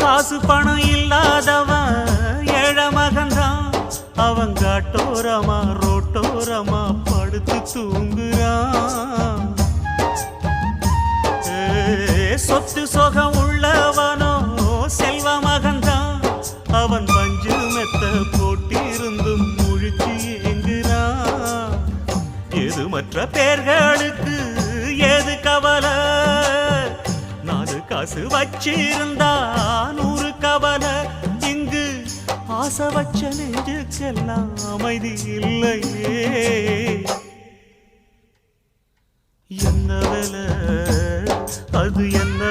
காசு பணம் இல்லாதவன் ஏழை மகன்தான். அவன் காட்டோரமா ரோட்டோரமா படுத்து தூங்குறான். சொத்து சொகம் உள்ளவனோ செல்வ மகன்தான். அவன் பஞ்சு மெத்த போட்டிருந்தும் முழிச்சு ஏங்குறான். எது மற்ற பேர்களுக்கு ஏது கவலை, 4 காசு வச்சிருந்தா 100 கவலை. இங்கு ஆசை வச்ச நெஞ்சுக்கெல்லாம் அமைதி இல்லையே. என்ன வேலை அது என்ன